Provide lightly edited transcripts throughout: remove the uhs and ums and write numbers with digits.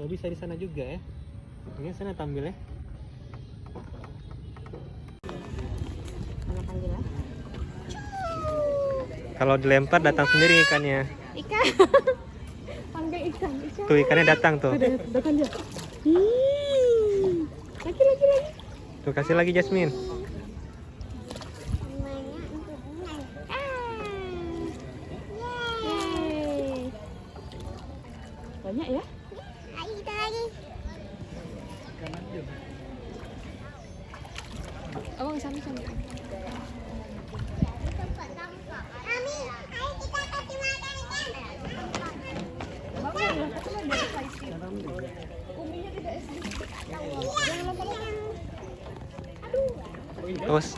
Oh, bisa di sana juga ya. Ini sana tampil ya. Mana panggil ya? Kalau dilempar datang sendiri ikannya. Ikan. Panggil ikan. Tuh ikannya datang tuh. Datang dia. Lagi. Tuh kasih lagi Jasmine. Banyak ya? Oh, sana.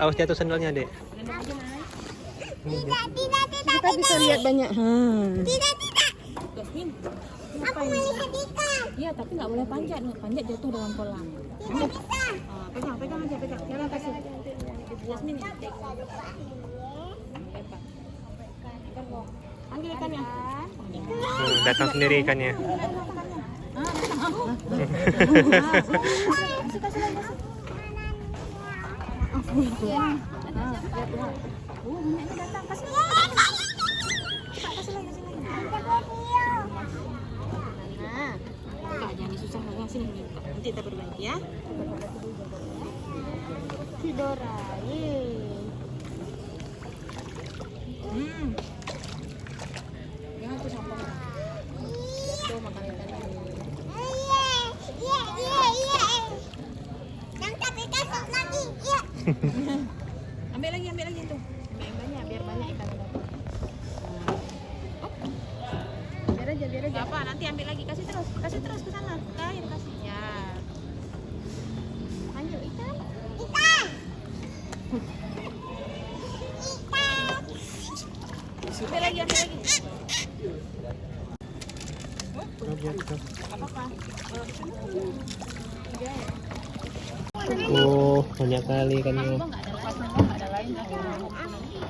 Awas jatuh sendalnya, Dek. Kita bisa lihat banyak. Tidak. Jasmine, Aku melihat ikan. iya tapi nggak boleh panjat. Panjat jatuh dalam kolam. Tidak bisa. Pegang aja. Jangan kasih. Jasmine, panggil ikannya. Datang sendiri ikannya. Kasih lagi. Banyaknya datang. Kasih lagi. Nah, jangan susah lagi sini. Nanti kita perbaiki ya. Tidora. Jangan tuh sampah. Tuh makan ikannya. Iya. Tangkap ikan lagi. Iya. Ambil lagi tuh. Ambil yang banyak biar banyak ikan dapat. Biar aja. Apa? Nanti ambil lagi. Kasih terus ke sana. Ke air kasih. Ya. Panggil ikan. Ambil lagi. Apa? Oh, banyak kali ikannya. Nggak ada lain.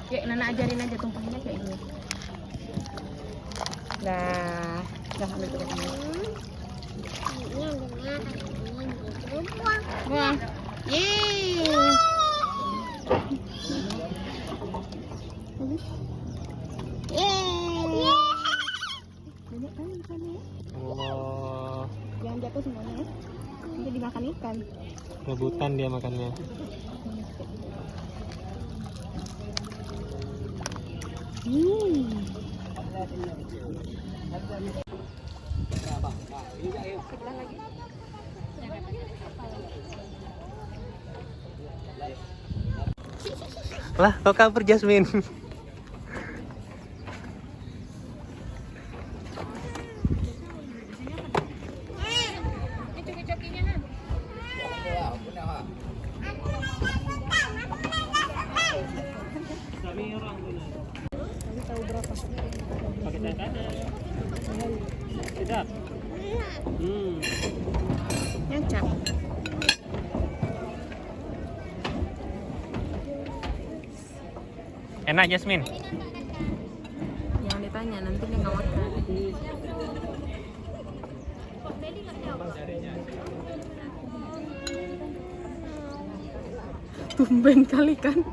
Kayak Nana ajarin aja tumpangnya kayak gini. Dah ambil tuh. Wah. Yeay. Banyak kan ikannya. Oh, Jangan jatuh semuanya ya. Nanti dimakan ikan. rebutan dia makannya. Sebelah lagi. Lah, kok kabur Jasmine? Coki-cokinya kan. Tahu berapa? Pakai tangan. Tidak. Nyacap. Enak Jasmine? Jangan ditanya, nanti dia nggak makan. Tumben kali kan,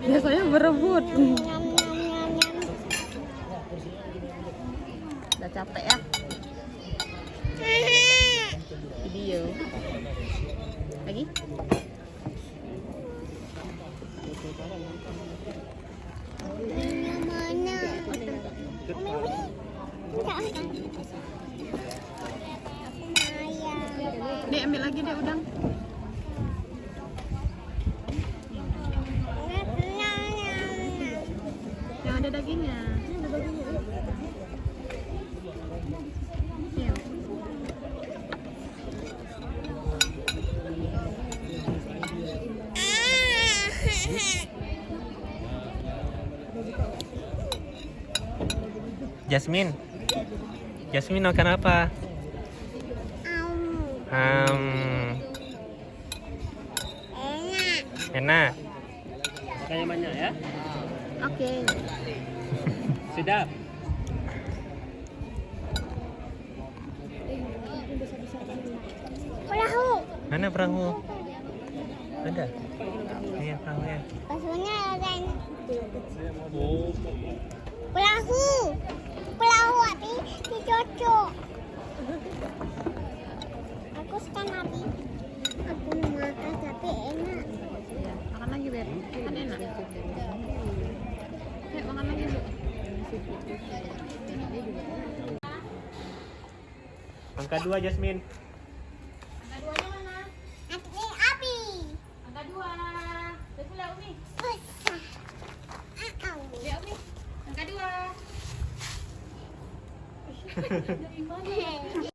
biasanya berebut. Udah capek ya? Video. Lagi? Dek, ambil lagi deh udang. Yang ada dagingnya. Iya. Jasmine makan apa? Enak. Makanya banyak ya. Oke. Sedap. Mana perahu? Ada. Iya perahunya. Pasunya ada. Oh. Perahu. Perahu api dicocok. Aku suka nabi. Aku makan tapi enak. Makan lagi, Beb. Kan enak. Ayo makan lagi, Bu. Angka 2 Jasmine. Angka 2-nya mana? Api api. Angka 2. Betul lah, Umi. Besar. Ya, Umi. Angka 2.